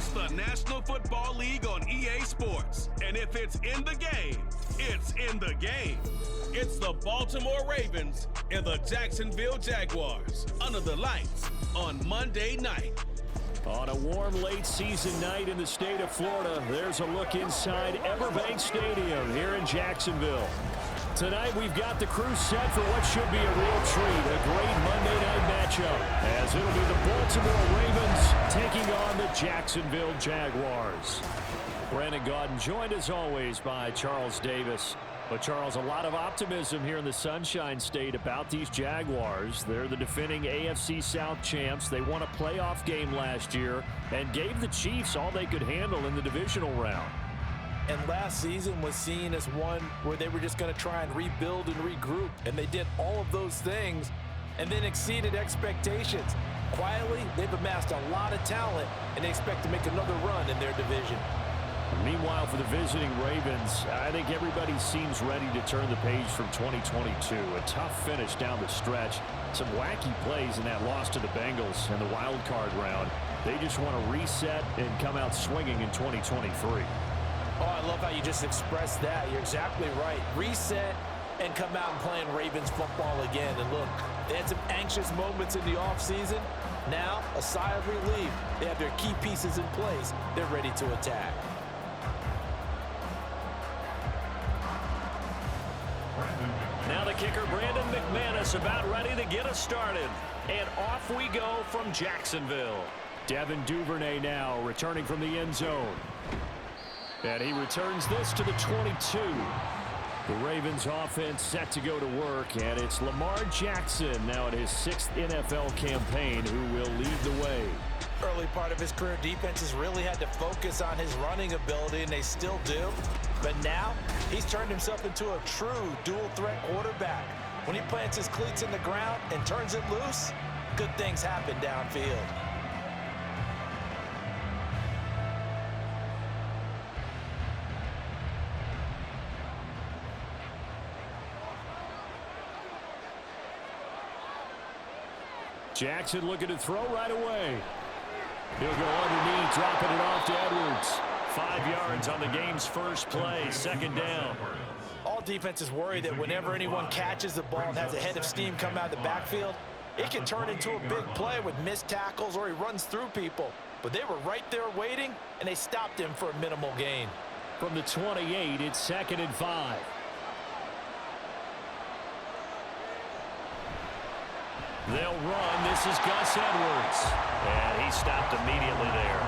It's the National Football League on EA Sports. And if it's in the game, it's in the game. It's the Baltimore Ravens and the Jacksonville Jaguars under the lights on Monday night. On a warm late season night in the state of Florida, there's a look inside Everbank Stadium here in Jacksonville. Tonight we've got the crew set for what should be a real treat, a great Monday night matchup, as it'll be the Baltimore Ravens taking on the Jacksonville Jaguars. Brandon Gaudin joined as always by Charles Davis. But, Charles, a lot of optimism here in the Sunshine State about these Jaguars. They're the defending AFC South champs. They won a playoff game last year and gave the Chiefs all they could handle in the divisional round. And last season was seen as one where they were just going to try and rebuild and regroup. And they did all of those things and then exceeded expectations. Quietly, they've amassed a lot of talent, and they expect to make another run in their division. Meanwhile, for the visiting Ravens, I think everybody seems ready to turn the page from 2022. A tough finish down the stretch. Some wacky plays in that loss to the Bengals in the wild card round. They just want to reset and come out swinging in 2023. Oh, I love how you just expressed that. You're exactly right. Reset and come out and playing Ravens football again. And look, they had some anxious moments in the offseason. Now, a sigh of relief. They have their key pieces in place. They're ready to attack. Now the kicker, Brandon McManus, about ready to get us started. And off we go from Jacksonville. Devin Duvernay now returning from the end zone. And he returns this to the 22. The Ravens offense set to go to work, and it's Lamar Jackson now in his 6th NFL campaign who will lead the way. Early part of his career, defenses really had to focus on his running ability, and they still do. But now, he's turned himself into a true dual-threat quarterback. When he plants his cleats in the ground and turns it loose, good things happen downfield. Jackson looking to throw right away. He'll go underneath, dropping it off to Edwards. 5 yards on the game's first play, 2nd down. All defenses worry that whenever anyone catches the ball and has a head of steam come out of the backfield, it can turn into a big play with missed tackles or he runs through people. But they were right there waiting, and they stopped him for a minimal gain. From the 28, it's 2nd and 5. They'll run. This is Gus Edwards. And he stopped immediately there.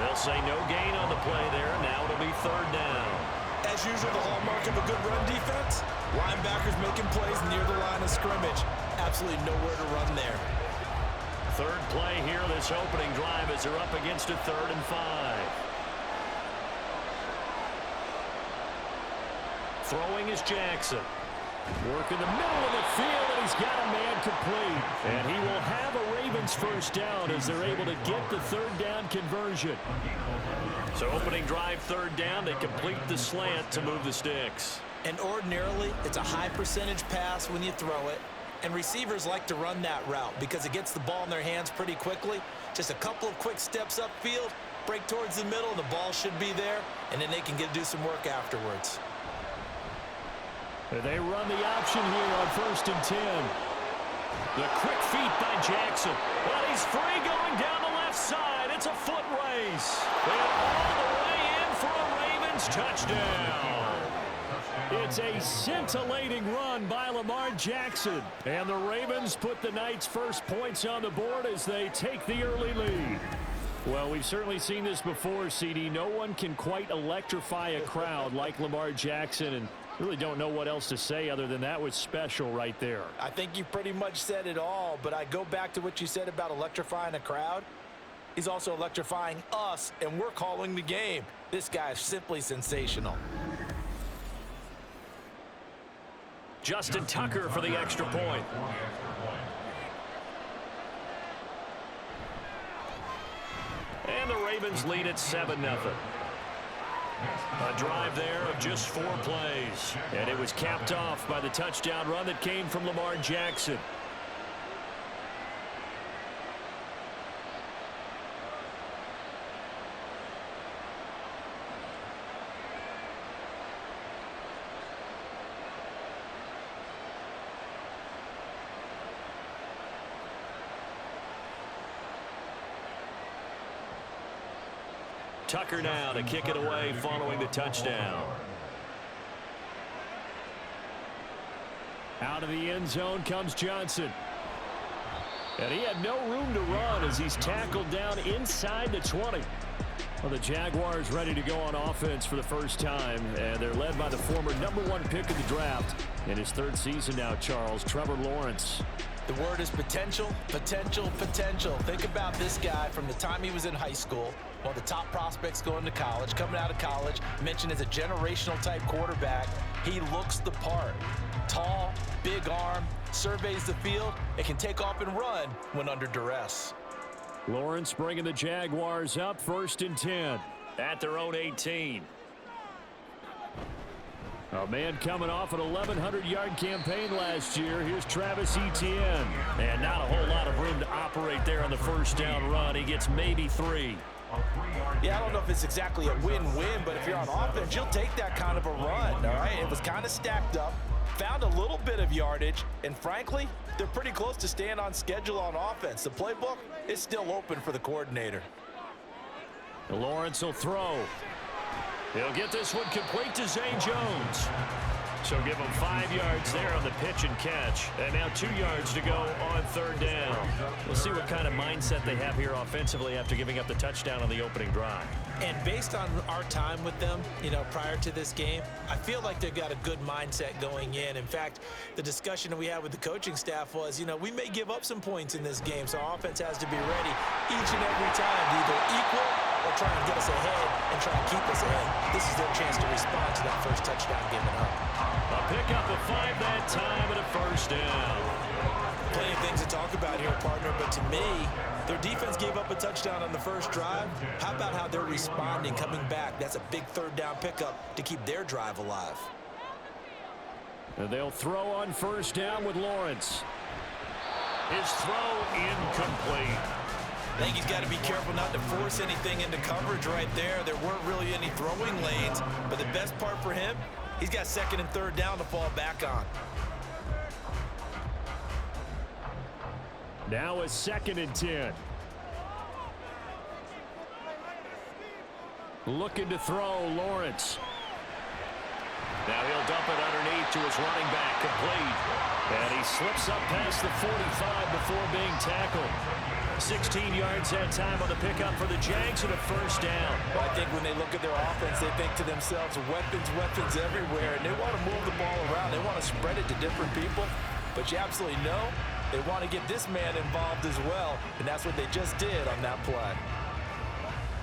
They'll say no gain on the play there. Now it'll be 3rd down. As usual, the hallmark of a good run defense, linebackers making plays near the line of scrimmage. Absolutely nowhere to run there. 3rd play here, this opening drive, as they're up against a 3rd and 5. Throwing is Jackson. Work in the middle of the field, and he's got a man complete. And he will have a Ravens first down as they're able to get the 3rd down conversion. So opening drive, 3rd down, they complete the slant to move the sticks. And ordinarily, it's a high percentage pass when you throw it. And receivers like to run that route because it gets the ball in their hands pretty quickly. Just a couple of quick steps upfield, break towards the middle, the ball should be there, and then they can do some work afterwards. They run the option here on 1st and 10. The quick feet by Jackson. But he's free going down the left side. It's a foot race. And all the way in for a Ravens touchdown. It's a scintillating run by Lamar Jackson. And the Ravens put the night's first points on the board as they take the early lead. Well, we've certainly seen this before, CD. No one can quite electrify a crowd like Lamar Jackson, and really don't know what else to say other than that was special right there. I think you pretty much said it all, but I go back to what you said about electrifying a crowd. He's also electrifying us, and we're calling the game. This guy is simply sensational. Justin Tucker for the extra point. And the Ravens lead at 7-0. A drive there of just 4 plays. And it was capped off by the touchdown run that came from Lamar Jackson. Tucker now to kick it away following the touchdown. Out of the end zone comes Johnson. And he had no room to run as he's tackled down inside the 20. Well, the Jaguars ready to go on offense for the first time, and they're led by the former #1 pick of the draft in his third season now, Charles, Trevor Lawrence. The word is potential, potential, potential. Think about this guy from the time he was in high school, one of the top prospects going to college, coming out of college, mentioned as a generational type quarterback. He looks the part. Tall, big arm, surveys the field, and can take off and run when under duress. Lawrence bringing the Jaguars up 1st and 10 at their own 18. A man coming off an 1,100-yard campaign last year. Here's Travis Etienne. And not a whole lot of room to operate there on the first down run. He gets maybe 3. Yeah, I don't know if it's exactly a win-win, but if you're on offense, you'll take that kind of a run, all right? It was kind of stacked up, found a little bit of yardage, and frankly, they're pretty close to staying on schedule on offense. The playbook is still open for the coordinator. Lawrence will throw. He'll get this one complete to Zay Jones. So give him 5 yards there on the pitch and catch. And now 2 yards to go on 3rd down. We'll see what kind of mindset they have here offensively after giving up the touchdown on the opening drive. And based on our time with them, prior to this game, I feel like they've got a good mindset going in. In fact, the discussion that we had with the coaching staff was, we may give up some points in this game, so our offense has to be ready each and every time to either equal or try and get us ahead and try and keep us ahead. This is their chance to respond to that first touchdown given up. A pickup of 5 that time and a 1st down. Plenty of things to talk about here, partner, but to me, their defense gave up a touchdown on the first drive. How about how they're responding, coming back? That's a big 3rd down pickup to keep their drive alive. And they'll throw on 1st down with Lawrence. His throw incomplete. I think he's got to be careful not to force anything into coverage right there. There weren't really any throwing lanes, but the best part for him, he's got 2nd and 3rd down to fall back on. Now a 2nd and 10. Looking to throw, Lawrence. Now he'll dump it underneath to his running back, complete. And he slips up past the 45 before being tackled. 16 yards that time on the pickup for the Jags and a 1st down. Well, I think when they look at their offense, they think to themselves, weapons, weapons everywhere, and they want to move the ball around. They want to spread it to different people, but you absolutely know they want to get this man involved as well, and that's what they just did on that play.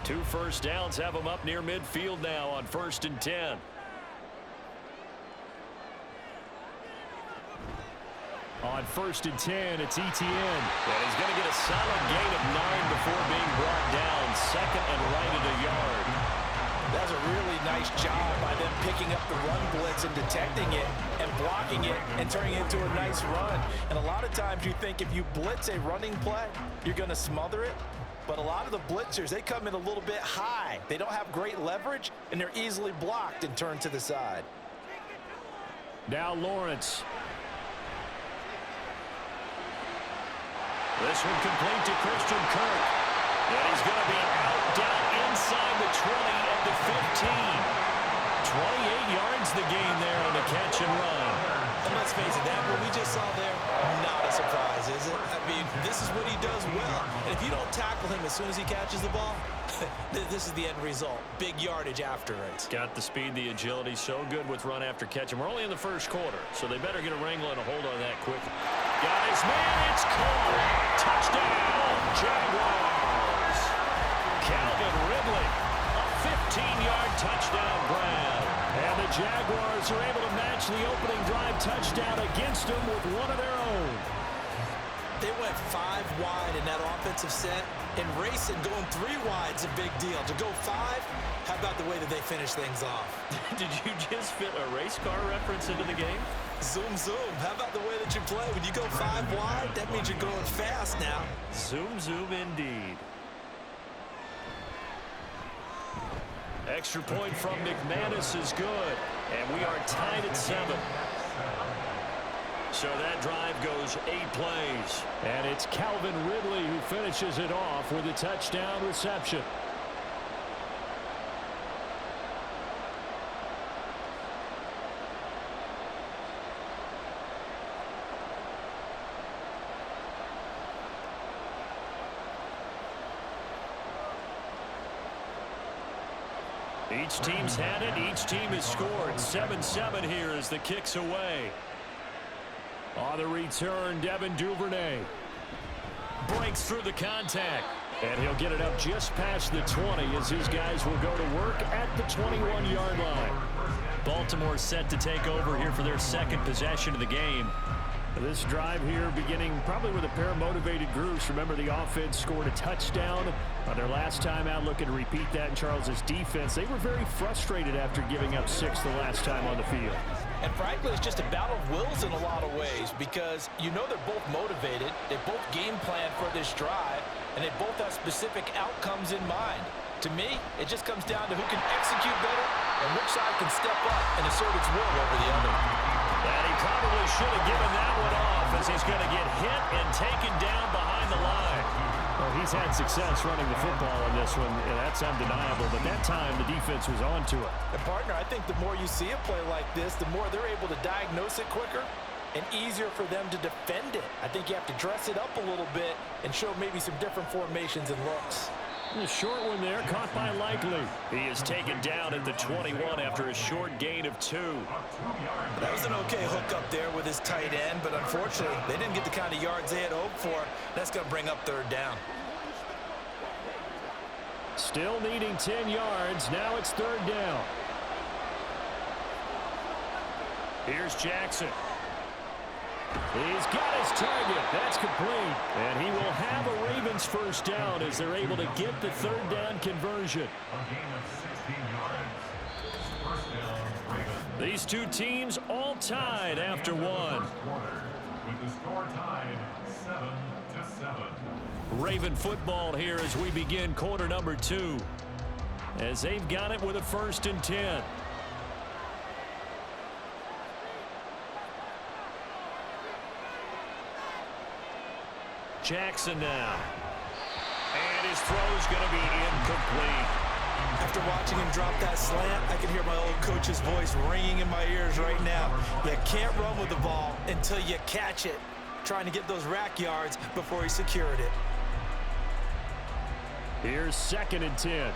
2 1st downs have them up near midfield now on 1st and 10. On 1st and 10, it's Etienne. And he's going to get a solid gain of 9 before being brought down. 2nd and right at a yard. That's a really nice job by them picking up the run blitz and detecting it and blocking it and turning it into a nice run. And a lot of times you think if you blitz a running play, you're going to smother it. But a lot of the blitzers, they come in a little bit high. They don't have great leverage, and they're easily blocked and turned to the side. Now Lawrence. This one complete to Christian Kirk. And he's going to be out down inside the 20 at the 15. 28 yards the gain there on the catch and run. And let's face it, that what we just saw there, not a surprise, is it? I mean, this is what he does well. And if you don't tackle him as soon as he catches the ball, this is the end result. Big yardage after it. Got the speed, the agility, so good with run after catch. And we're only in the 1st quarter, so they better get a wrangle and a hold on that quick. Got his man, it's caught. Touchdown, Jaguars. Calvin Ridley, a 15-yard touchdown grab. And the Jaguars are able to match the opening drive touchdown against them with one of their own. They went 5 wide in that offensive set, and racing going 3 wide is a big deal. To go 5, how about the way that they finish things off? Did you just fit a race car reference into the game? Zoom, zoom. How about the way that you play? When you go 5 wide, that means you're going fast now. Zoom, zoom indeed. Extra point from McManus is good, and we are tied at 7. So that drive goes 8 plays. And it's Calvin Ridley who finishes it off with a touchdown reception. Each team's had it. Each team has scored. 7-7 here as the kick's away. On the return, Devin Duvernay breaks through the contact. And he'll get it up just past the 20 as his guys will go to work at the 21-yard line. Baltimore set to take over here for their second possession of the game. This drive here beginning probably with a pair of motivated groups. Remember, the offense scored a touchdown on their last time out, looking to repeat that in Charles's defense. They were very frustrated after giving up 6 the last time on the field. And frankly, it's just a battle of wills in a lot of ways because you know they're both motivated. They both game plan for this drive, and they both have specific outcomes in mind. To me, it just comes down to who can execute better and which side can step up and assert its will over the other. And he probably should have given that one off as he's going to get hit and taken down behind the line. Well, he's had success running the football in this one, and that's undeniable. But that time, the defense was on to it. And partner, I think the more you see a play like this, the more they're able to diagnose it quicker and easier for them to defend it. I think you have to dress it up a little bit and show maybe some different formations and looks. A short one there, caught by Likely. He is taken down at the 21 after a short gain of 2. That was an okay hook up there with his tight end, but unfortunately, they didn't get the kind of yards they had hoped for. That's going to bring up 3rd down. Still needing 10 yards. Now it's 3rd down. Here's Jackson. He's got his target. That's complete. And he will have a Ravens first down as they're able to get the 3rd down conversion. These two teams all tied after 1. With the score tied 7-7. Raven football here as we begin quarter number 2. As they've got it with a 1st and 10. Jackson now. And his throw's going to be incomplete. After watching him drop that slant, I can hear my old coach's voice ringing in my ears right now. You can't run with the ball until you catch it. Trying to get those rack yards before he secured it. Here's 2nd and 10.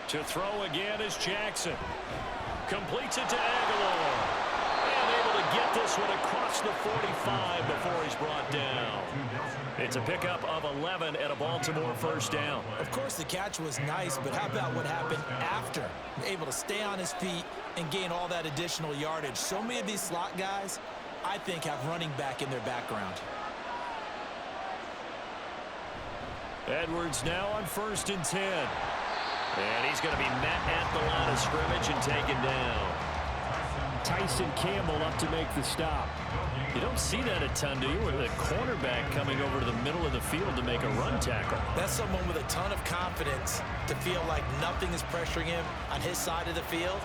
To throw again is Jackson. Completes it to Aguilar. And able to get this one across the 45 before he's brought down. It's a pickup of 11 and a Baltimore first down. Of course, the catch was nice, but how about what happened after? Able to stay on his feet and gain all that additional yardage. So many of these slot guys, I think, have running back in their background. Edwards now on 1st and 10. And he's going to be met at the line of scrimmage and taken down. Tyson Campbell up to make the stop. You don't see that a ton, do you? With a cornerback coming over to the middle of the field to make a run tackle. That's someone with a ton of confidence to feel like nothing is pressuring him on his side of the field.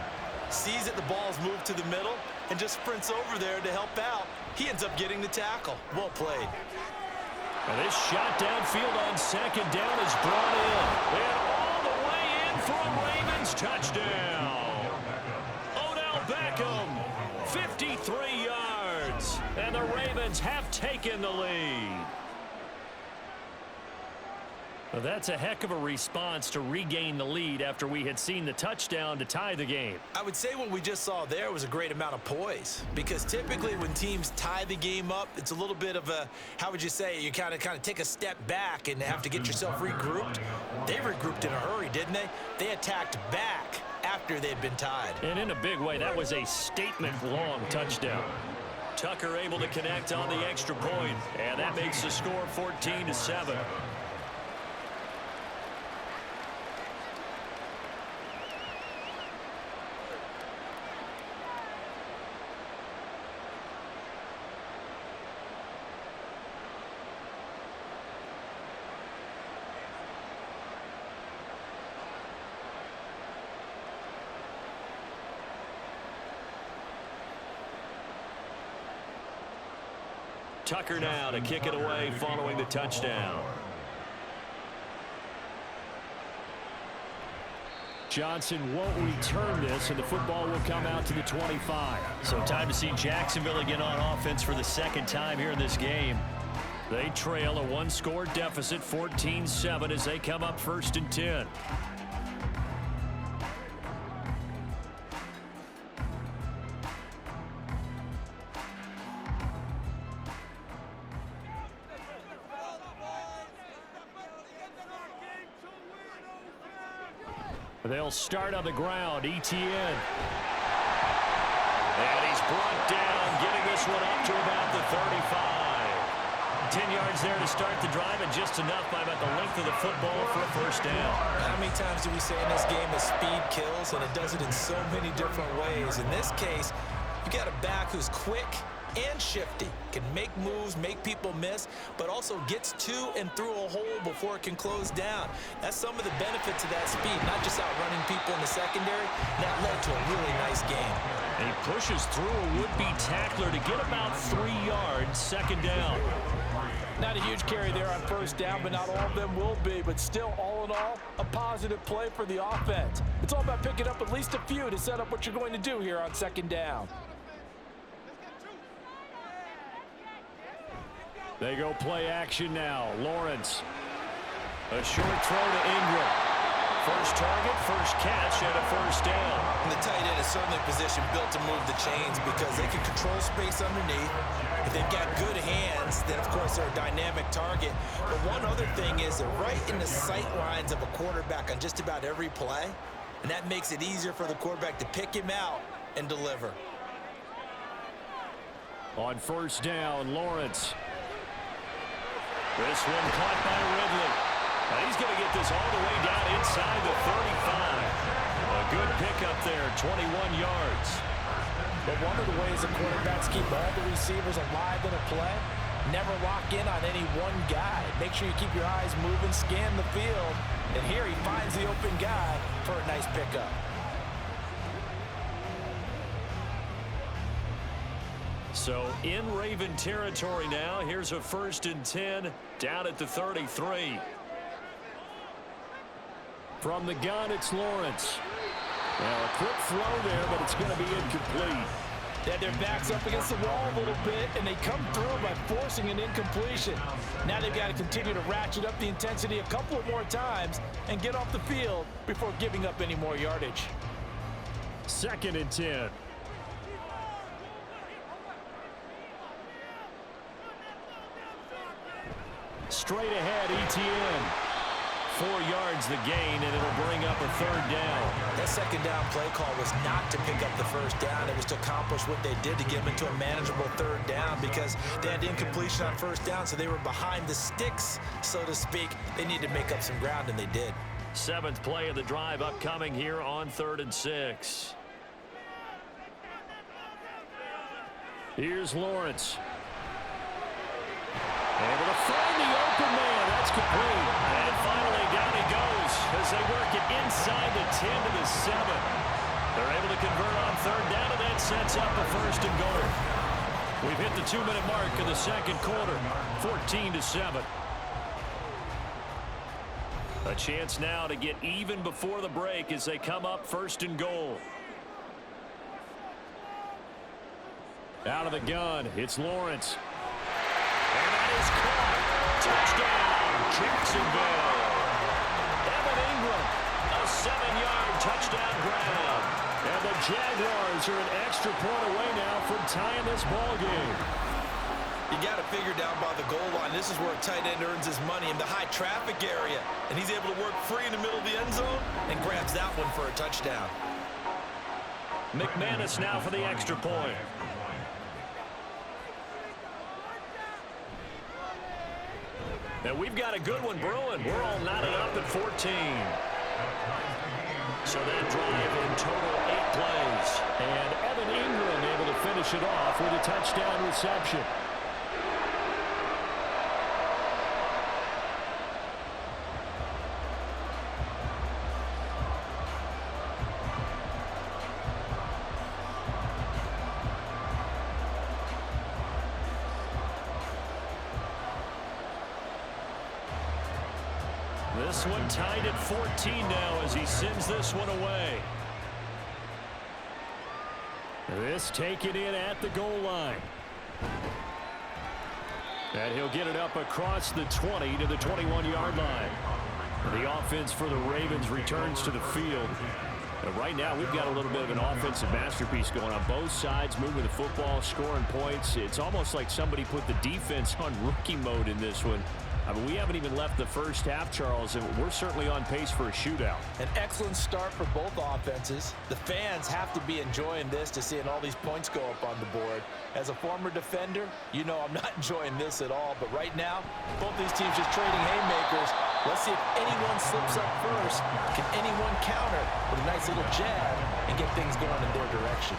Sees that the ball's moved to the middle and just sprints over there to help out. He ends up getting the tackle. Well played. And this shot downfield on 2nd down is brought in. And all the way in for a Ravens touchdown. Odell Beckham, 53 yards. And the Ravens have taken the lead. Well, that's a heck of a response to regain the lead after we had seen the touchdown to tie the game. I would say what we just saw there was a great amount of poise, because typically when teams tie the game up, it's a little bit of a, how would you say, you kind of take a step back and have to get yourself regrouped. They regrouped in a hurry, didn't they? They attacked back after they'd been tied. And in a big way, that was a statement-long touchdown. Tucker able to connect on the extra point, and that makes the score 14-7. Tucker now to kick it away following the touchdown. Johnson won't return this, and the football will come out to the 25. So time to see Jacksonville again on offense for the 2nd time here in this game. They trail a one-score deficit, 14-7, as they come up 1st and 10. They'll start on the ground. Etienne. And he's brought down, getting this one up to about the 35. 10 yards there to start the drive, and just enough by about the length of the football for a 1st down. How many times do we say in this game that speed kills, and it does it in so many different ways? In this case, you got a back who's quick and shifty, can make moves, make people miss, but also gets to and through a hole before it can close down. That's some of the benefits of that speed, not just outrunning people in the secondary. That led to a really nice game. And he pushes through a would-be tackler to get about 3 yards, 2nd down. Not a huge carry there on 1st down, but not all of them will be. But still, all in all, a positive play for the offense. It's all about picking up at least a few to set up what you're going to do here on 2nd down. They go play action now. Lawrence. A short throw to Ingram. First target, first catch, and a 1st down. And the tight end is certainly a position built to move the chains because they can control space underneath. If they've got good hands, then, of course, they're a dynamic target. But one other thing is they're right in the sight lines of a quarterback on just about every play, and that makes it easier for the quarterback to pick him out and deliver. On 1st down, Lawrence. This one caught by Ridley. And he's going to get this all the way down inside the 35. A good pickup there, 21 yards. But one of the ways the quarterbacks keep all the receivers alive in a play, never lock in on any one guy. Make sure you keep your eyes moving, scan the field. And here he finds the open guy for a nice pickup. So in Raven territory now. Here's a 1st and 10 down at the 33. From the gun, it's Lawrence. Well, a quick throw there, but it's going to be incomplete. They had their backs up against the wall a little bit, and they come through by forcing an incompletion. Now they've got to continue to ratchet up the intensity a couple of more times and get off the field before giving up any more yardage. 2nd and 10. Straight ahead, Etienne. 4 yards the gain, and it'll bring up a 3rd down. That 2nd down play call was not to pick up the 1st down. It was to accomplish what they did to get them into a manageable 3rd down because they had incompletion on 1st down, so they were behind the sticks, so to speak. They needed to make up some ground, and they did. 7th play of the drive upcoming here on 3rd and 6. Here's Lawrence. Able to find the open man. That's complete. And finally, down he goes as they work it inside the 10 to the 7. They're able to convert on 3rd down, and that sets up a 1st and goal. We've hit the 2-minute mark in the 2nd quarter, 14-7. A chance now to get even before the break as they come up 1st and goal. Out of the gun, it's Lawrence. And that is caught. Touchdown, Jacksonville. Evan Ingram, a 7-yard touchdown grab. And the Jaguars are an extra point away now from tying this ball game. You got to figure down by the goal line. This is where a tight end earns his money in the high traffic area. And he's able to work free in the middle of the end zone and grabs that one for a touchdown. McManus now for the extra point. And we've got a good one brewing. We're all knotted up at 14. So that drive in total 8 plays. And Evan Ingram able to finish it off with a touchdown reception. This one tied at 14 now as he sends this one away. This taken in at the goal line. And he'll get it up across the 20 to the 21-yard line. The offense for the Ravens returns to the field. And right now, we've got a little bit of an offensive masterpiece going on both sides, moving the football, scoring points. It's almost like somebody put the defense on rookie mode in this one. I mean, we haven't even left the first half, Charles, and we're certainly on pace for a shootout. An excellent start for both offenses. The fans have to be enjoying this to seeing all these points go up on the board. As a former defender, you know I'm not enjoying this at all. But right now, both these teams just trading haymakers. Let's see if anyone slips up first. Can anyone counter with a nice little jab and get things going in their direction?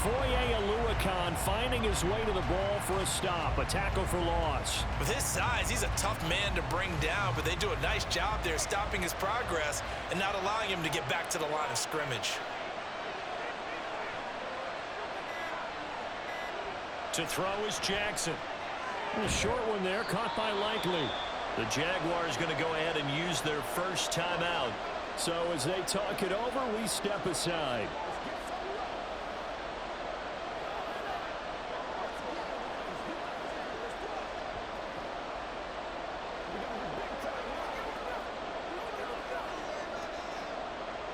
Foye Oluokun finding his way to the ball for a stop, a tackle for loss. With his size, he's a tough man to bring down, but they do a nice job there stopping his progress and not allowing him to get back to the line of scrimmage. To throw is Jackson. A short one there, caught by Likely. The Jaguars going to go ahead and use their first timeout. So as they talk it over, we step aside.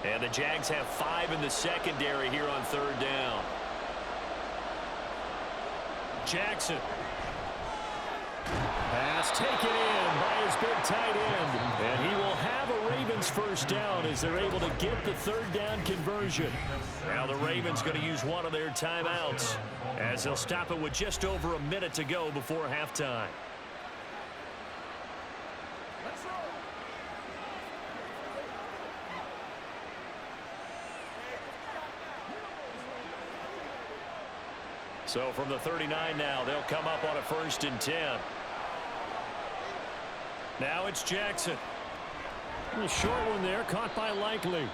And the Jags have 5 in the secondary here on third down. Jackson. Pass taken in by his big tight end. And he will have a Ravens first down as they're able to get the third down conversion. Now the Ravens going to use one of their timeouts as they'll stop it with just over a minute to go before halftime. So from the 39 now, they'll come up on a 1st and 10. Now it's Jackson. A short one there, caught by Likely.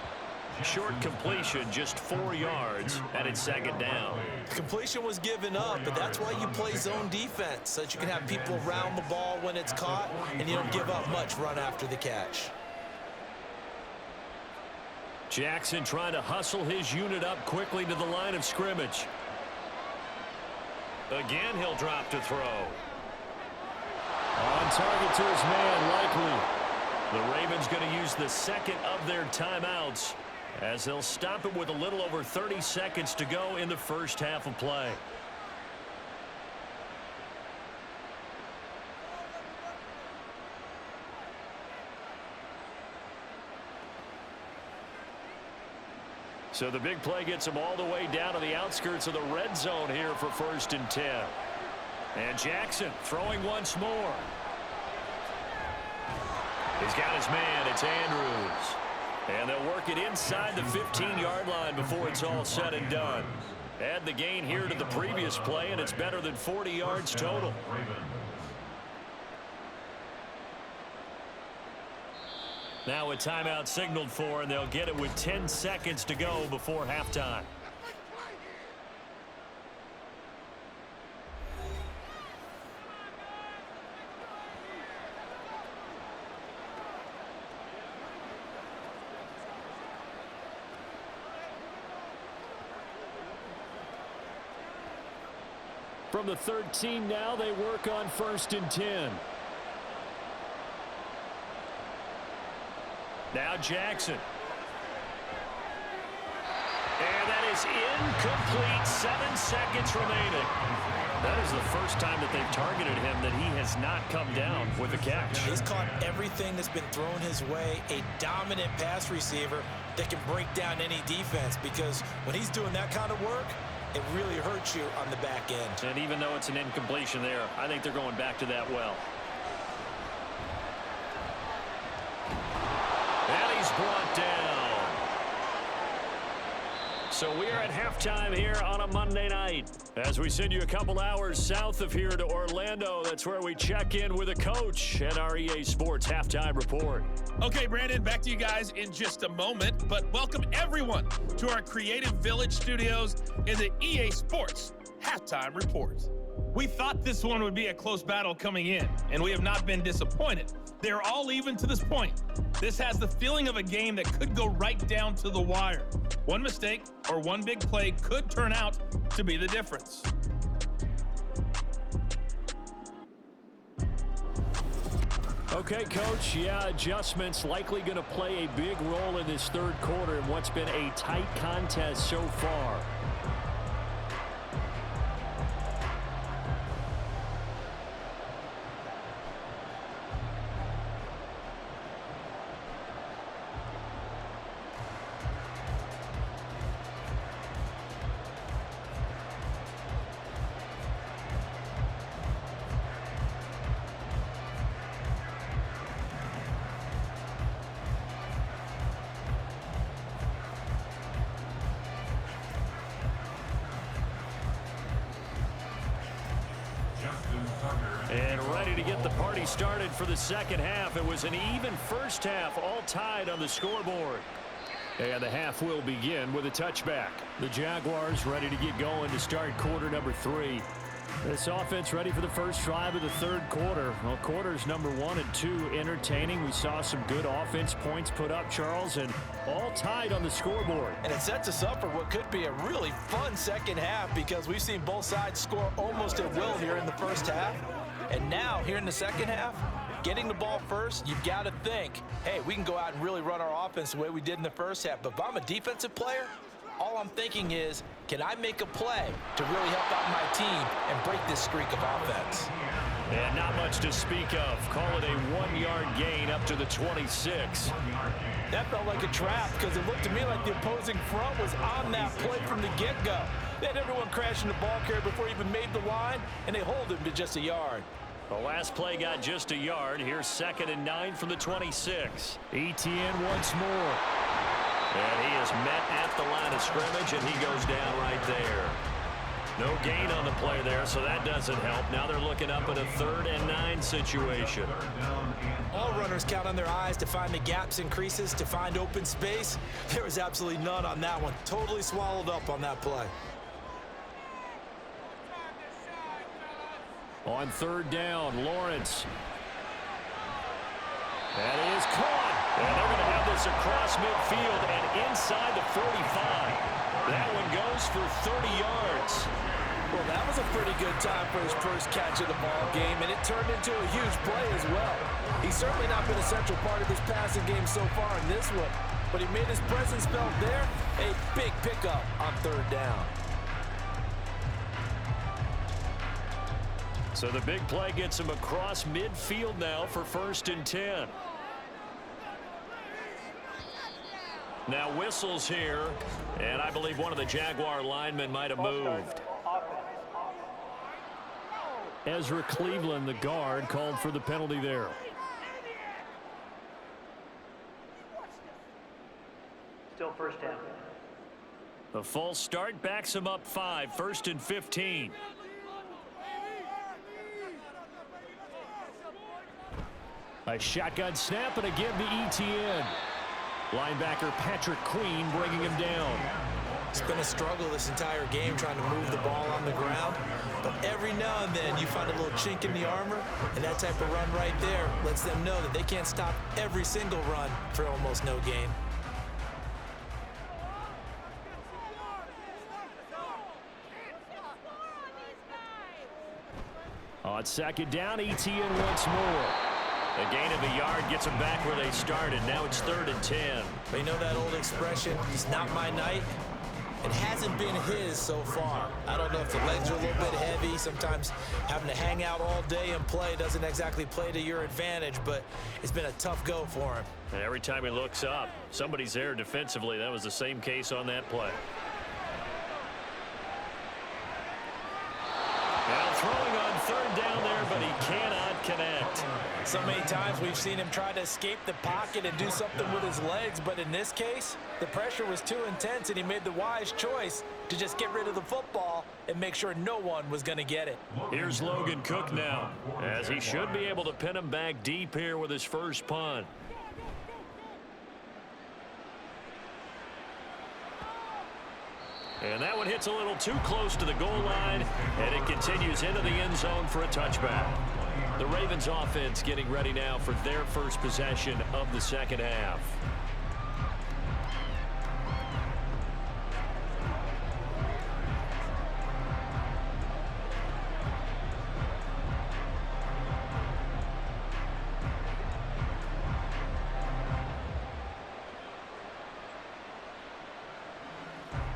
Short completion, just 4 yards, and it's 2nd down. The completion was given up, but that's why you play zone defense, so that you can have people around the ball when it's caught, and you don't give up much run after the catch. Jackson trying to hustle his unit up quickly to the line of scrimmage. Again, he'll drop to throw. On target to his man, Likely. The Ravens going to use the second of their timeouts as they'll stop it with a little over 30 seconds to go in the first half of play. So the big play gets him all the way down to the outskirts of the red zone here for 1st and 10. And Jackson throwing once more. He's got his man. It's Andrews. And they'll work it inside the 15-yard line before it's all said and done. Add the gain here to the previous play, and it's better than 40 yards total. Now a timeout signaled for, and they'll get it with 10 seconds to go before halftime. From the 13 now, they work on 1st and 10. Now Jackson. And that is incomplete. 7 seconds remaining. That is the first time that they've targeted him that he has not come down with a catch. He's caught everything that's been thrown his way. A dominant pass receiver that can break down any defense, because when he's doing that kind of work, it really hurts you on the back end. And even though it's an incompletion there, I think they're going back to that well. And he's brought down. So we are at halftime here on a Monday night. As we send you a couple hours south of here to Orlando, that's where we check in with a coach at our EA Sports Halftime Report. Okay, Brandon, back to you guys in just a moment, but welcome everyone to our Creative Village studios in the EA Sports Halftime Report. We thought this one would be a close battle coming in, and we have not been disappointed. They're all even to this point. This has the feeling of a game that could go right down to the wire. One mistake or one big play could turn out to be the difference. Okay, Coach, yeah, adjustments likely going to play a big role in this third quarter in what's been a tight contest so far. And ready to get the party started for the second half. It was an even first half, all tied on the scoreboard. And the half will begin with a touchback. The Jaguars ready to get going to start quarter number 3. This offense ready for the first drive of the third quarter. Well, quarters number 1 and 2 entertaining. We saw some good offense points put up, Charles, and all tied on the scoreboard. And it sets us up for what could be a really fun second half because we've seen both sides score almost at will here in the first half. And now, here in the second half, getting the ball first, you've got to think, hey, we can go out and really run our offense the way we did in the first half. But if I'm a defensive player, all I'm thinking is, can I make a play to really help out my team and break this streak of offense? And not much to speak of. Call it a 1-yard gain up to the 26. That felt like a trap because it looked to me like the opposing front was on that play from the get-go. They had everyone crashing the ball carrier before he even made the line, and they hold him to just a yard. The last play got just a yard. Here's 2nd and 9 from the 26. Etienne once more. And he is met at the line of scrimmage, and he goes down right there. No gain on the play there, so that doesn't help. Now they're looking up at a 3rd and 9 situation. All runners count on their eyes to find the gaps and creases, to find open space. There was absolutely none on that one. Totally swallowed up on that play. On 3rd down, Lawrence. That is caught. And they're going to have this across midfield and inside the 45. That one goes for 30 yards. Well, that was a pretty good time for his first catch of the ball game, and it turned into a huge play as well. He's certainly not been a central part of this passing game so far in this one, but he made his presence felt there. A big pickup on 3rd down. So the big play gets him across midfield now for 1st and 10. Now whistles here, and I believe one of the Jaguar linemen might have moved. Ezra Cleveland, the guard, called for the penalty there. Still 1st down. The false start backs him up 5, 1st and 15. A shotgun snap, and again to Etienne. Linebacker Patrick Queen bringing him down. It's been a struggle this entire game trying to move the ball on the ground. But every now and then you find a little chink in the armor, and that type of run right there lets them know that they can't stop every single run for almost no gain. On 2nd down, Etienne once more. A gain of a yard gets them back where they started. Now it's 3rd and 10. But you know that old expression, it's not my night? It hasn't been his so far. I don't know if the legs are a little bit heavy. Sometimes having to hang out all day and play doesn't exactly play to your advantage, but it's been a tough go for him. And every time he looks up, somebody's there defensively. That was the same case on that play. Now throwing on 3rd down there, but he cannot connect. So many times we've seen him try to escape the pocket and do something with his legs, but in this case, the pressure was too intense, and he made the wise choice to just get rid of the football and make sure no one was going to get it. Here's Logan Cook now, as he should be able to pin him back deep here with his first punt. And that one hits a little too close to the goal line, and it continues into the end zone for a touchback. The Ravens offense getting ready now for their first possession of the second half.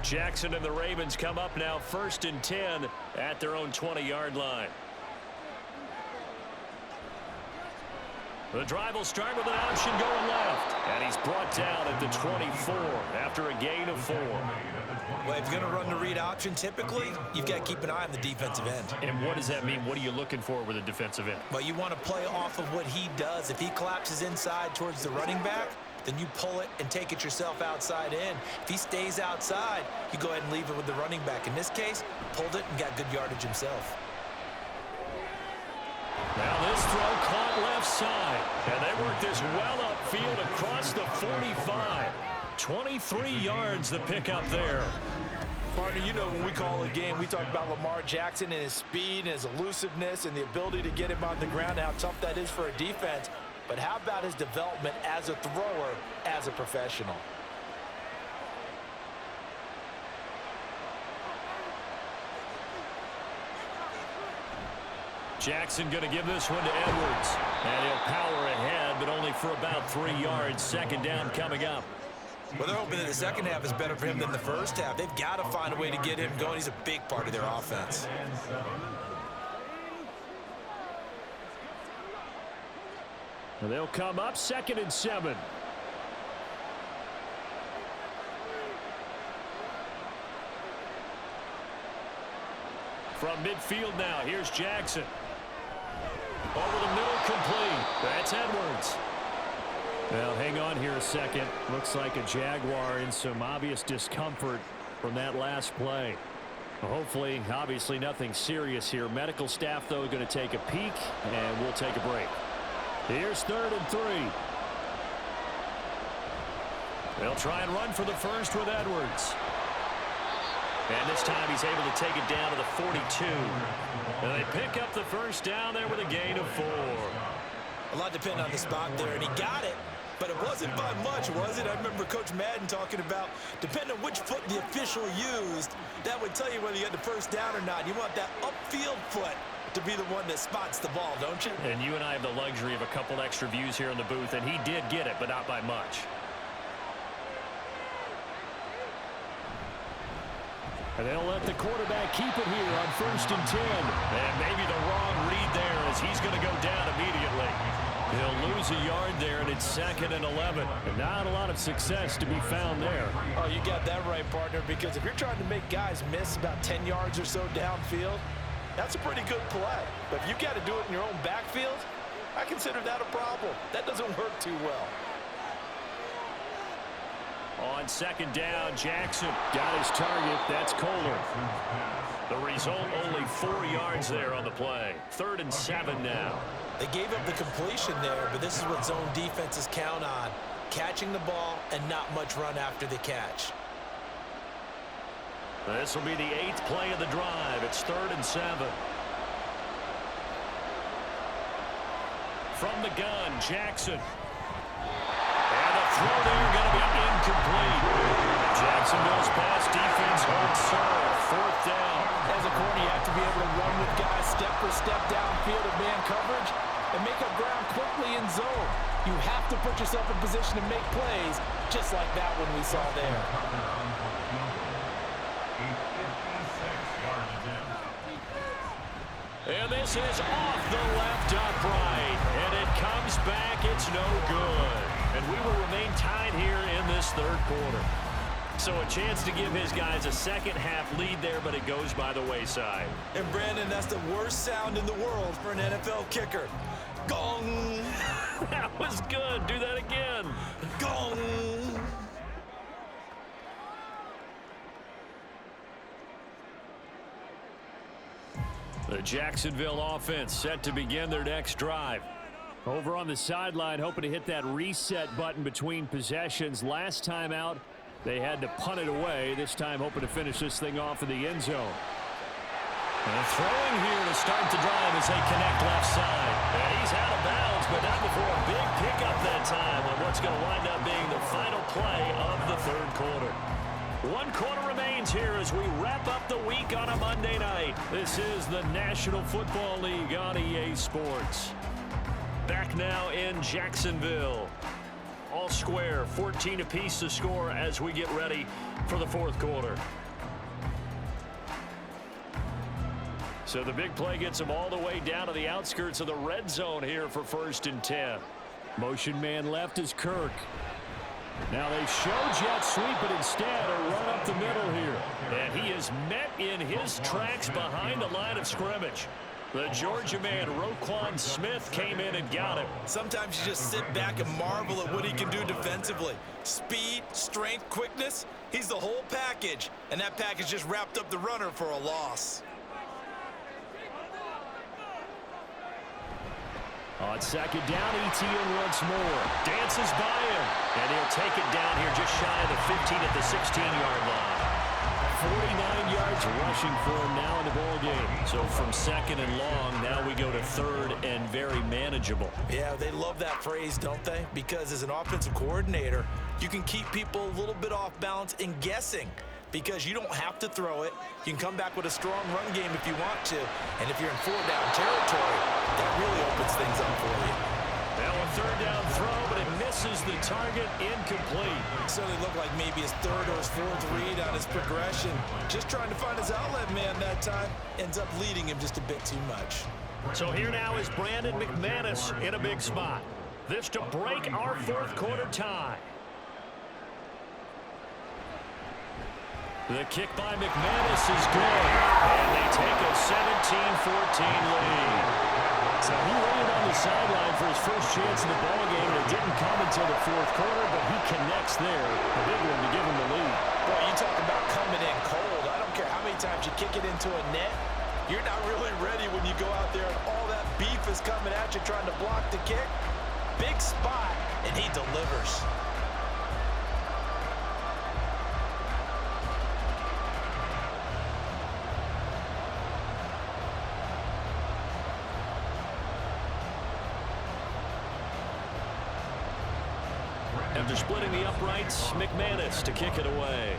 Jackson and the Ravens come up now 1st and 10 at their own 20-yard line. The drive will start with an option going left. And he's brought down at the 24 after a gain of 4. Well, if you're going to run the read option, typically, you've got to keep an eye on the defensive end. And what does that mean? What are you looking for with a defensive end? Well, you want to play off of what he does. If he collapses inside towards the running back, then you pull it and take it yourself outside in. If he stays outside, you go ahead and leave it with the running back. In this case, pulled it and got good yardage himself. Now this throw caught left side. And they work this well upfield across the 45. 23 yards the pickup there. Partner, you know when we call a game, we talk about Lamar Jackson and his speed and his elusiveness and the ability to get him on the ground, how tough that is for a defense. But how about his development as a thrower, as a professional? Jackson going to give this one to Edwards. And he'll power ahead, but only for about 3 yards. 2nd down coming up. Well, they're hoping that the second half is better for him than the first half. They've got to find a way to get him going. He's a big part of their offense. And they'll come up 2nd and 7. From midfield now, here's Jackson. Over the middle, complete. That's Edwards. Well, hang on here a second. Looks like a Jaguar in some obvious discomfort from that last play. Hopefully, obviously nothing serious here. Medical staff, though, going to take a peek, and we'll take a break. Here's 3rd and 3. They'll try and run for the first with Edwards. And this time he's able to take it down to the 42. And they pick up the first down there with a gain of 4. A lot depending on the spot there, and he got it. But it wasn't by much, was it? I remember Coach Madden talking about, depending on which foot the official used, that would tell you whether you had the first down or not. You want that upfield foot to be the one that spots the ball, don't you? And you and I have the luxury of a couple extra views here in the booth, and he did get it, but not by much. And they'll let the quarterback keep it here on 1st and 10. And maybe the wrong read there as he's going to go down immediately. He'll lose a yard there, and it's 2nd and 11. And not a lot of success to be found there. Oh, you got that right, partner, because if you're trying to make guys miss about 10 yards or so downfield, that's a pretty good play. But if you've got to do it in your own backfield, I consider that a problem. That doesn't work too well. On 2nd down, Jackson got his target. That's Kohler. The result, only 4 yards there on the play. 3rd and 7 now. They gave up the completion there, but this is what zone defenses count on. Catching the ball and not much run after the catch. This will be the 8th play of the drive. It's 3rd and 7. From the gun, Jackson. And the throw there going to be incomplete. Jacksonville's pass defense holds serve. 4th down. As a corner, you have to be able to run with guys step for step downfield of man coverage and make up ground quickly in zone. You have to put yourself in position to make plays, just like that one we saw there. And this is off the left upright. And it comes back. It's no good. And we will remain tied here in this 3rd quarter. So a chance to give his guys a second-half lead there, but it goes by the wayside. And, Brandon, that's the worst sound in the world for an NFL kicker. Gong! That was good. Do that again. Gong! The Jacksonville offense set to begin their next drive. Over on the sideline, hoping to hit that reset button between possessions. Last time out, they had to punt it away. This time, hoping to finish this thing off in the end zone. And throwing here to start the drive as they connect left side. And he's out of bounds, but not before a big pickup that time on what's going to wind up being the final play of the 3rd quarter. 1 quarter remains here as we wrap up the week on a Monday night. This is the National Football League on EA Sports. Back now in Jacksonville. all square. 14 apiece to score as we get ready for the fourth quarter. So the big play gets them all the way down to the outskirts of the red zone here for 1st and 10. Motion man left is Kirk. Now they show jet sweep, but instead a run up the middle here. And he is met in his tracks behind the line of scrimmage. The Georgia man, Roquan Smith, came in and got him. Sometimes you just sit back and marvel at what he can do defensively. Speed, strength, quickness, he's the whole package. And that package just wrapped up the runner for a loss. On 2nd down, Etienne once more. Dances by him. And he'll take it down here just shy of the 15 at the 16-yard line. 49 yards rushing for him now in the ball game. So from 2nd and long, now we go to 3rd and very manageable. Yeah, they love that phrase, don't they? Because as an offensive coordinator, you can keep people a little bit off balance and guessing. Because you don't have to throw it. You can come back with a strong run game if you want to. And if you're in 4-down territory, that really opens things up for you. Now a 3rd down throw, but it misses the target, incomplete. So they look like maybe his 3rd or his 4th read on his progression. Just trying to find his outlet man that time. Ends up leading him just a bit too much. So here now is Brandon McManus in a big spot. This to break our 4th quarter tie. The kick by McManus is good, and they take a 17-14 lead. So he waited on the sideline for his first chance in the ballgame, and it didn't come until the 4th quarter, but he connects there. A big one to give him the lead. Boy, you talk about coming in cold. I don't care how many times you kick it into a net. You're not really ready when you go out there and all that beef is coming at you trying to block the kick. Big spot, and he delivers. After splitting the uprights, McManus to kick it away.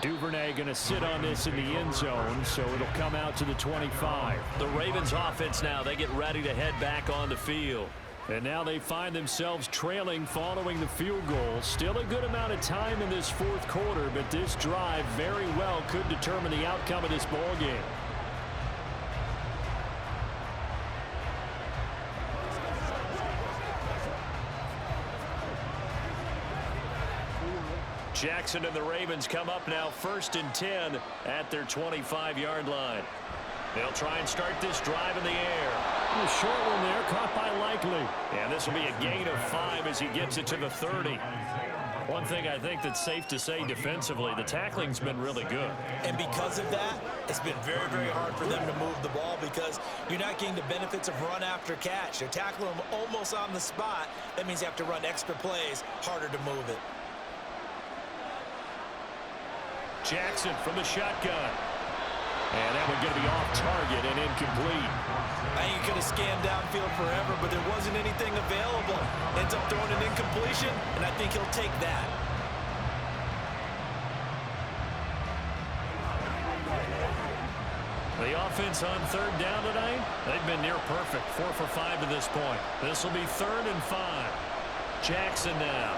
Duvernay going to sit on this in the end zone, so it'll come out to the 25. The Ravens offense now, they get ready to head back on the field. And now they find themselves trailing following the field goal. Still a good amount of time in this 4th quarter, but this drive very well could determine the outcome of this ball game. Jackson and the Ravens come up now 1st and 10 at their 25-yard line. They'll try and start this drive in the air. A short one there, caught by Likely. And this will be a gain of 5 as he gets it to the 30. One thing I think that's safe to say defensively, the tackling's been really good. And because of that, it's been very, very hard for them to move the ball because you're not getting the benefits of run after catch. They're tackling them almost on the spot. That means you have to run extra plays, harder to move it. Jackson from the shotgun. And that one going to be off target and incomplete. I think he could have scanned downfield forever, but there wasn't anything available. Ends up throwing an incompletion, and I think he'll take that. The offense on 3rd down tonight, they've been near perfect. 4 for 5 to this point. This will be 3rd and 5. Jackson now.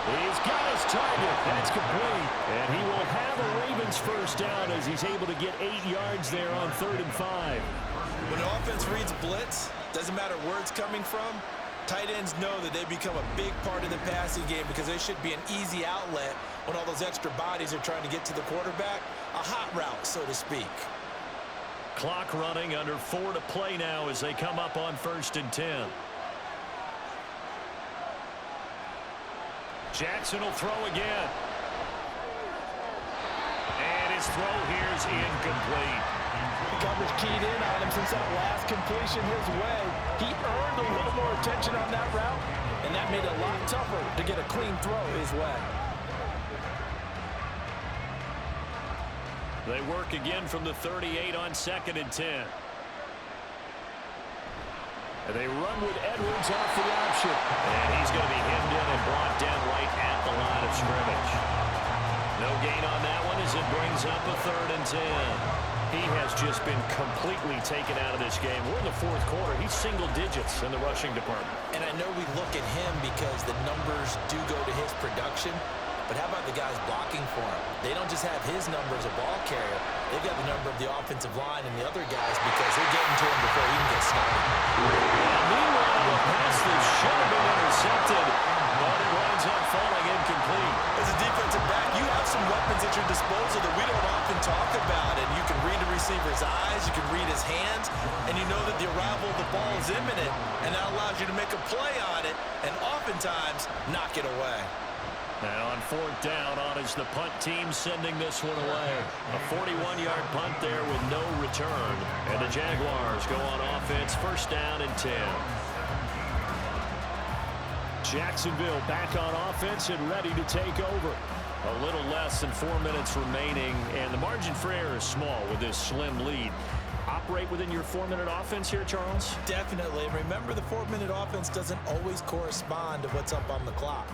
He's got his target. That's complete. And he will have a Ravens first down as he's able to get 8 yards there on 3rd and 5. When an offense reads blitz, doesn't matter where it's coming from, tight ends know that they become a big part of the passing game because they should be an easy outlet when all those extra bodies are trying to get to the quarterback. A hot route, so to speak. Clock running, under 4 to play now as they come up on 1st and 10. Jackson will throw again. And his throw here is incomplete. The coverage keyed in on him since that last completion his way. He earned a little more attention on that route, and that made it a lot tougher to get a clean throw his way. They work again from the 38 on 2nd and 10. And they run with Edwards off the option. And he's going to be hemmed in and brought down right at the line of scrimmage. No gain on that one as it brings up a 3rd and 10. He has just been completely taken out of this game. We're in the fourth quarter. He's single digits in the rushing department. And I know we look at him because the numbers do go to his production. But how about the guys blocking for him? They don't just have his number as a ball carrier. They've got the number of the offensive line and the other guys because they're getting to him before he can get started. And meanwhile, a pass that should have been intercepted, but it winds up falling incomplete. As a defensive back, you have some weapons at your disposal that we don't often talk about. And you can read the receiver's eyes, you can read his hands, and you know that the arrival of the ball is imminent, and that allows you to make a play on it and oftentimes knock it away. Now on fourth down, on is the punt team sending this one away. A 41-yard punt there with no return. And the Jaguars go on offense, first down and 10. Jacksonville back on offense and ready to take over. A little less than 4 minutes remaining, and the margin for error is small with this slim lead. Operate within your 4-minute offense here, Charles? Definitely. Remember, the 4-minute offense doesn't always correspond to what's up on the clock.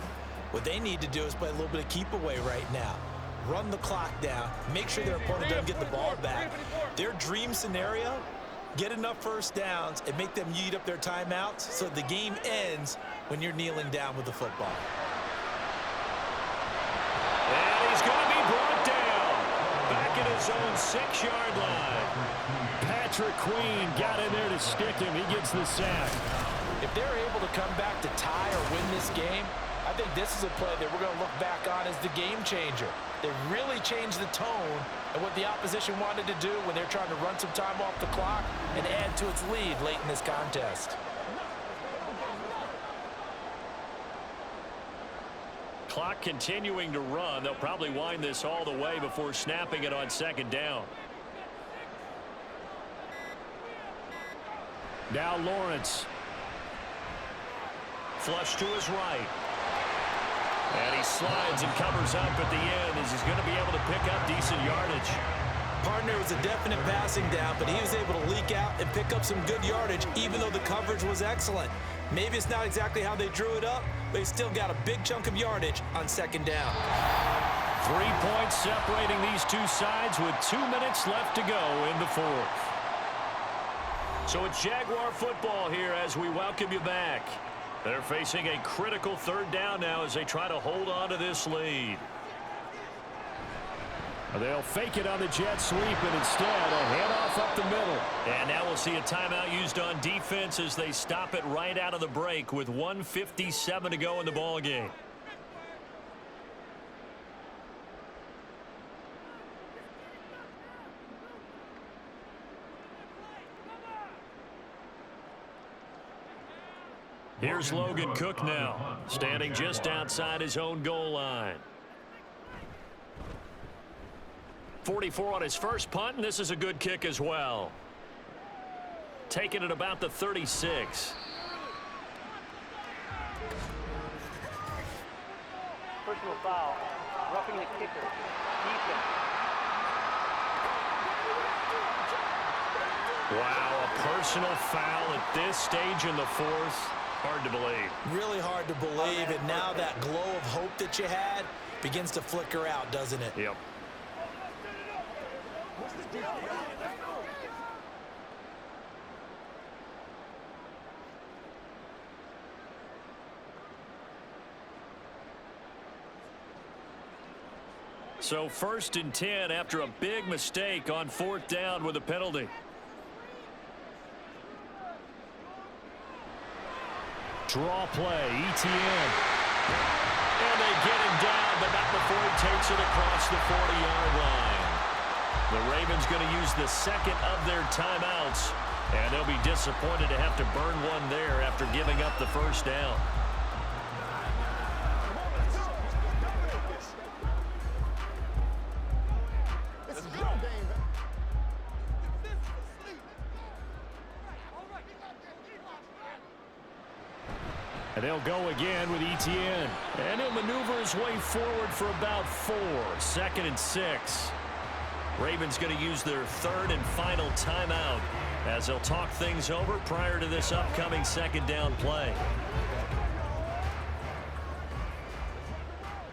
What they need to do is play a little bit of keep away right now. Run the clock down. Make sure their opponent doesn't get the ball back. Their dream scenario, get enough first downs and make them eat up their timeouts so the game ends when you're kneeling down with the football. And he's going to be brought down. Back at his own 6-yard line. Patrick Queen got in there to stick him. He gets the sack. If they're able to come back to tie or win this game, I think this is a play that we're going to look back on as the game changer. They really changed the tone and what the opposition wanted to do when they're trying to run some time off the clock and add to its lead late in this contest. Clock continuing to run. They'll probably wind this all the way before snapping it on second down. Now Lawrence. Flush to his right. And he slides and covers up at the end as he's going to be able to pick up decent yardage. Partner was a definite passing down, but he was able to leak out and pick up some good yardage, even though the coverage was excellent. Maybe it's not exactly how they drew it up, but he still got a big chunk of yardage on second down. 3 points separating these two sides with 2 minutes left to go in the fourth. So it's Jaguar football here as we welcome you back. They're facing a critical third down now as they try to hold on to this lead. They'll fake it on the jet sweep and instead a handoff up the middle. And now we'll see a timeout used on defense as they stop it right out of the break with 1:57 to go in the ball game. Here's Logan Cook now, standing just outside his own goal line. 44 on his first punt, and this is a good kick as well. Taking it about the 36. Personal foul. Roughing the kicker. Defense. Wow, a personal foul at this stage in the fourth. Hard to believe. Really hard to believe, and now that glow of hope that you had begins to flicker out, doesn't it? Yep. So 1st and 10 after a big mistake on 4th down with a penalty. Draw play, ETN. And they get him down, but not before he takes it across the 40-yard line. The Ravens going to use the second of their timeouts, and they'll be disappointed to have to burn one there after giving up the first down. And they'll go again with ETN. And he'll maneuver his way forward for about 4. 2nd and 6. Ravens going to use their 3rd and final timeout as they'll talk things over prior to this upcoming 2nd down play.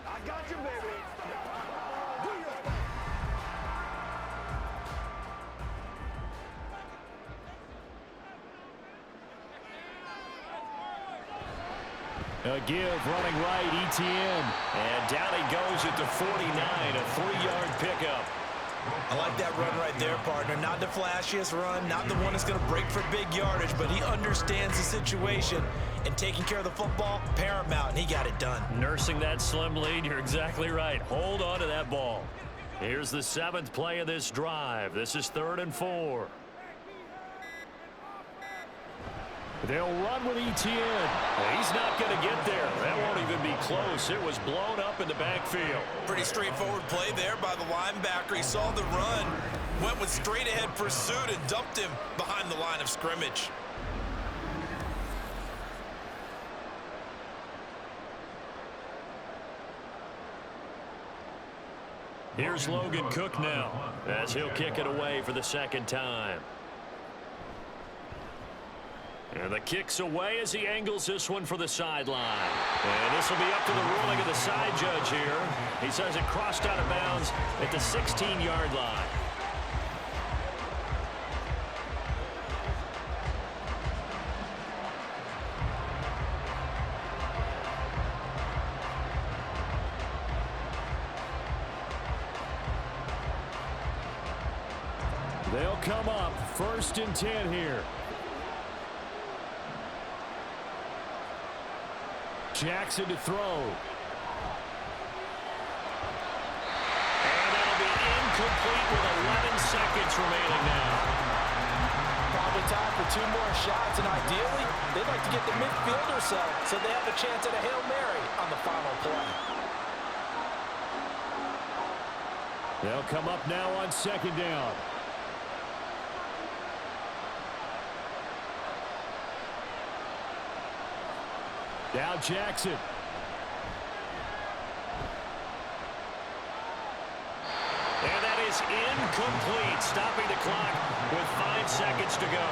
I got you, baby. A give running right, Etienne. And down he goes at the 49, a 3-yard pickup. I like that run right there, partner. Not the flashiest run, not the one that's going to break for big yardage, but he understands the situation, and taking care of the football, paramount, and he got it done. Nursing that slim lead, you're exactly right. Hold on to that ball. Here's the 7th play of this drive. This is 3rd and 4. They'll run with Etienne. He's not going to get there. That won't even be close. It was blown up in the backfield. Pretty straightforward play there by the linebacker. He saw the run, went with straight-ahead pursuit, and dumped him behind the line of scrimmage. Here's Logan Cook now as he'll kick it away for the 2nd time. And the kick's away as he angles this one for the sideline. And this will be up to the ruling of the side judge here. He says it crossed out of bounds at the 16-yard line. They'll come up 1st and 10 here. Jackson to throw. And that'll be incomplete with 11 seconds remaining now. Probably time for 2 more shots, and ideally, they'd like to get the midfield or so they have a chance at a Hail Mary on the final play. They'll come up now on 2nd down. Now Jackson. And that is incomplete, stopping the clock with 5 seconds to go.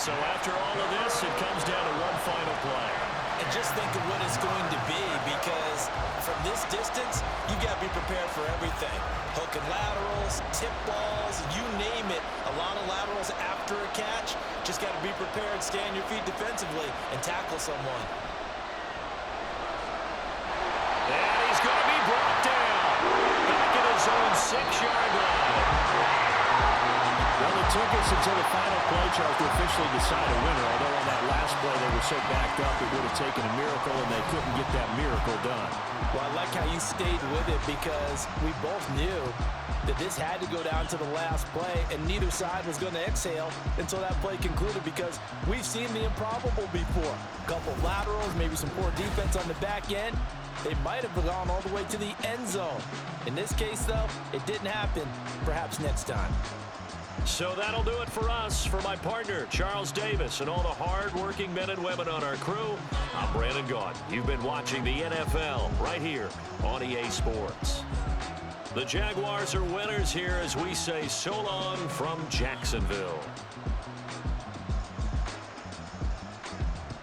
So after all of this, it comes down to one final play. And just think of what it's going to be, because from this distance, you got to be prepared for everything. Hook and laterals, tip balls, you name it. A lot of laterals after a catch. Just got to be prepared, stay on your feet defensively, and tackle someone. And he's going to be brought down. Back at his own 6-yard line. Well, it took us until the final play, Charles, to officially decide a winner. Although on that last play they were so backed up, it would have taken a miracle, and they couldn't get that miracle done. Well, I like how you stayed with it, because we both knew that this had to go down to the last play, and neither side was going to exhale until that play concluded, because we've seen the improbable before. A couple of laterals, maybe some poor defense on the back end. They might have gone all the way to the end zone. In this case, though, it didn't happen. Perhaps next time. So that'll do it for us. For my partner, Charles Davis, and all the hard-working men and women on our crew, I'm Brandon Gaudin. You've been watching the NFL right here on EA Sports. The Jaguars are winners here as we say so long from Jacksonville.